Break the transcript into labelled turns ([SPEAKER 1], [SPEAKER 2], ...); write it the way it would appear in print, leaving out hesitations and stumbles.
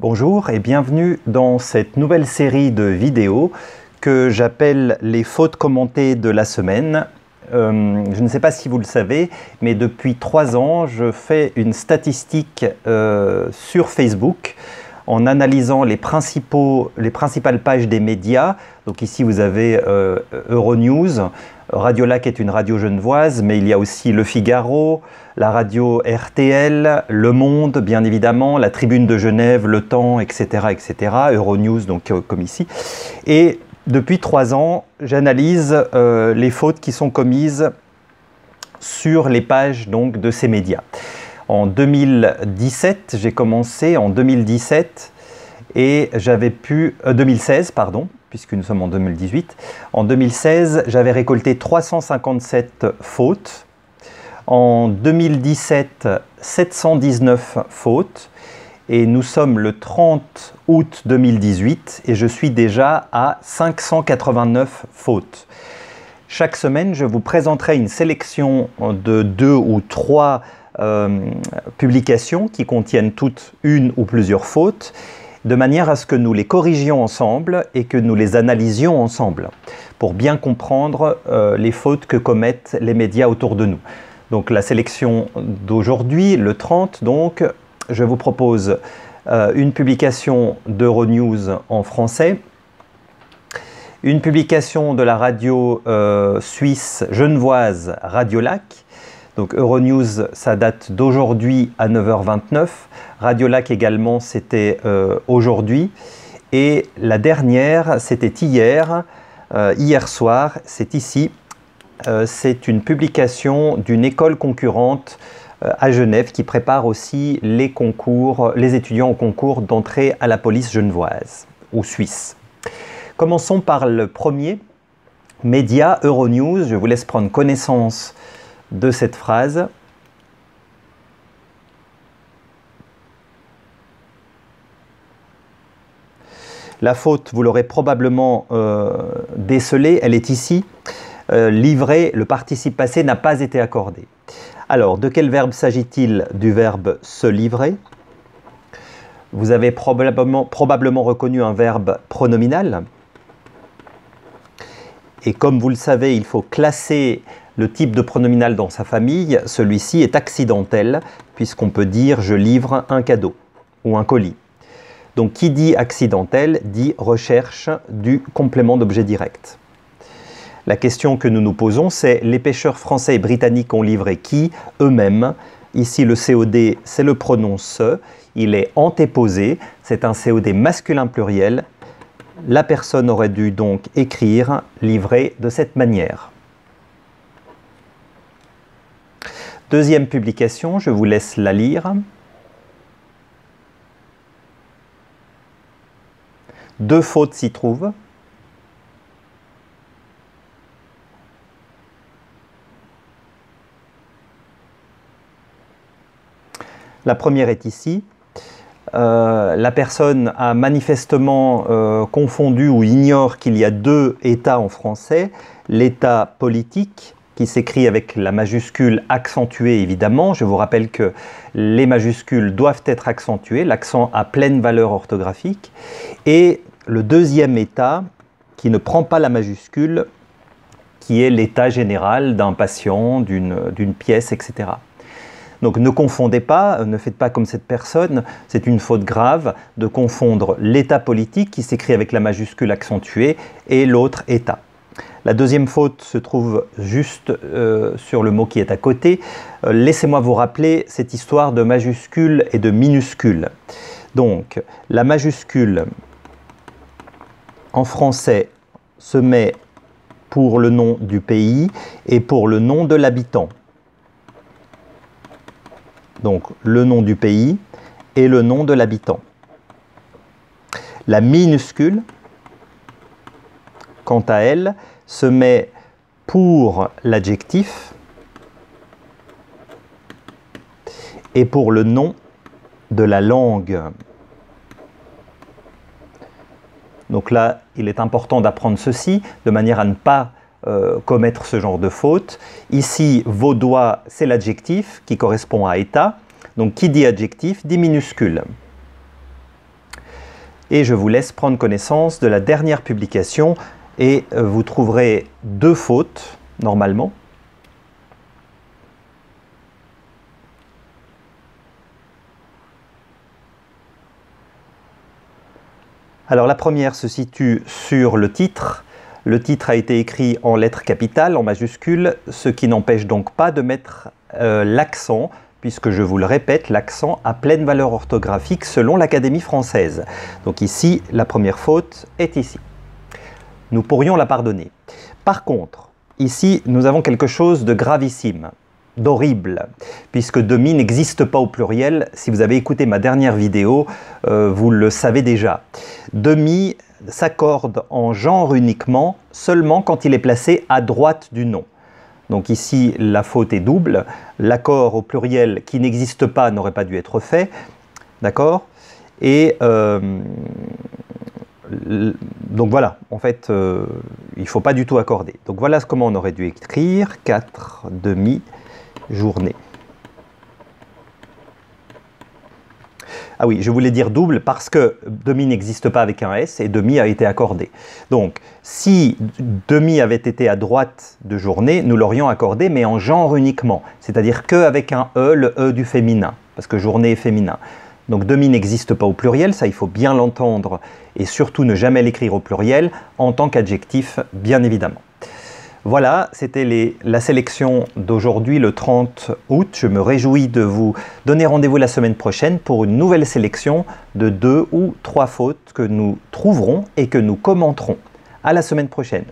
[SPEAKER 1] Bonjour et bienvenue dans cette nouvelle série de vidéos que j'appelle les fautes commentées de la semaine. Je ne sais pas si vous le savez, mais depuis 3 ans, je fais une statistique sur Facebook en analysant les principales pages des médias. Donc ici, vous avez Euronews. Radiolac est une radio genevoise, mais il y a aussi Le Figaro, la radio RTL, Le Monde, bien évidemment, la Tribune de Genève, Le Temps, etc., etc. Euronews, donc comme ici. Et depuis 3 ans, j'analyse les fautes qui sont commises sur les pages donc, de ces médias. En 2017, j'ai commencé en 2017 et j'avais pu... 2016, pardon, puisque nous sommes en 2018. En 2016, j'avais récolté 357 fautes. En 2017, 719 fautes. Et nous sommes le 30 août 2018 et je suis déjà à 589 fautes. Chaque semaine, je vous présenterai une sélection de 2 ou 3 publications qui contiennent toutes une ou plusieurs fautes, de manière à ce que nous les corrigions ensemble et que nous les analysions ensemble, pour bien comprendre les fautes que commettent les médias autour de nous. Donc la sélection d'aujourd'hui, le 30, donc, je vous propose une publication d'Euronews en français, une publication de la radio suisse genevoise Radiolac. Donc Euronews, ça date d'aujourd'hui à 9h29. Radiolac également, c'était aujourd'hui. Et la dernière, c'était hier soir, c'est ici. C'est une publication d'une école concurrente à Genève qui prépare aussi les étudiants au concours d'entrée à la police genevoise ou suisse. Commençons par le premier, média Euronews. Je vous laisse prendre connaissance de cette phrase. La faute, vous l'aurez probablement décelée, elle est ici. Livrer, le participe passé n'a pas été accordé. Alors, de quel verbe s'agit-il? Du verbe se livrer. Vous avez probablement reconnu un verbe pronominal. Et comme vous le savez, il faut classer le type de pronominal dans sa famille. Celui-ci est accidentel, puisqu'on peut dire « je livre un cadeau » ou un colis. Donc, qui dit accidentel dit recherche du complément d'objet direct. La question que nous nous posons, c'est les pêcheurs français et britanniques ont livré qui? Eux-mêmes. Ici, le COD, c'est le pronom se. Il est antéposé. C'est un COD masculin pluriel. La personne aurait dû donc écrire « livrer » de cette manière. Deuxième publication, je vous laisse la lire. 2 fautes s'y trouvent. La première est ici. La personne a manifestement confondu ou ignore qu'il y a 2 états en français. L'état politique, qui s'écrit avec la majuscule accentuée évidemment. Je vous rappelle que les majuscules doivent être accentuées. L'accent a pleine valeur orthographique. Et le deuxième état, qui ne prend pas la majuscule, qui est l'état général d'un patient, d'une pièce, etc. Donc ne confondez pas, ne faites pas comme cette personne, c'est une faute grave de confondre l'état politique qui s'écrit avec la majuscule accentuée et l'autre état. La deuxième faute se trouve juste sur le mot qui est à côté. Laissez-moi vous rappeler cette histoire de majuscules et de minuscules. Donc la majuscule en français se met pour le nom du pays et pour le nom de l'habitant. Donc le nom du pays et le nom de l'habitant. La minuscule, quant à elle, se met pour l'adjectif et pour le nom de la langue. Donc là, il est important d'apprendre ceci, de manière à ne pas commettre ce genre de faute. Ici, vaudois, c'est l'adjectif qui correspond à état. Donc, qui dit adjectif dit minuscule. Et je vous laisse prendre connaissance de la dernière publication et vous trouverez 2 fautes, normalement. Alors la première se situe sur le titre. Le titre a été écrit en lettres capitales, en majuscules, ce qui n'empêche donc pas de mettre l'accent, puisque je vous le répète, l'accent a pleine valeur orthographique selon l'Académie française. Donc ici, la première faute est ici. Nous pourrions la pardonner. Par contre, ici, nous avons quelque chose de gravissime, d'horrible, puisque demi n'existe pas au pluriel. Si vous avez écouté ma dernière vidéo, vous le savez déjà. Demi s'accorde en genre uniquement, seulement quand il est placé à droite du nom. Donc ici, la faute est double. L'accord au pluriel qui n'existe pas n'aurait pas dû être fait. D'accord? Et donc voilà, en fait, il ne faut pas du tout accorder. Donc voilà comment on aurait dû écrire 4 demi-journées. Ah oui, je voulais dire double parce que demi n'existe pas avec un S et demi a été accordé. Donc, si demi avait été à droite de journée, nous l'aurions accordé, mais en genre uniquement. C'est-à-dire qu'avec un E, le E du féminin, parce que journée est féminin. Donc, demi n'existe pas au pluriel, ça il faut bien l'entendre, et surtout ne jamais l'écrire au pluriel, en tant qu'adjectif, bien évidemment. Voilà, c'était la sélection d'aujourd'hui, le 30 août. Je me réjouis de vous donner rendez-vous la semaine prochaine pour une nouvelle sélection de 2 ou 3 fautes que nous trouverons et que nous commenterons. À la semaine prochaine.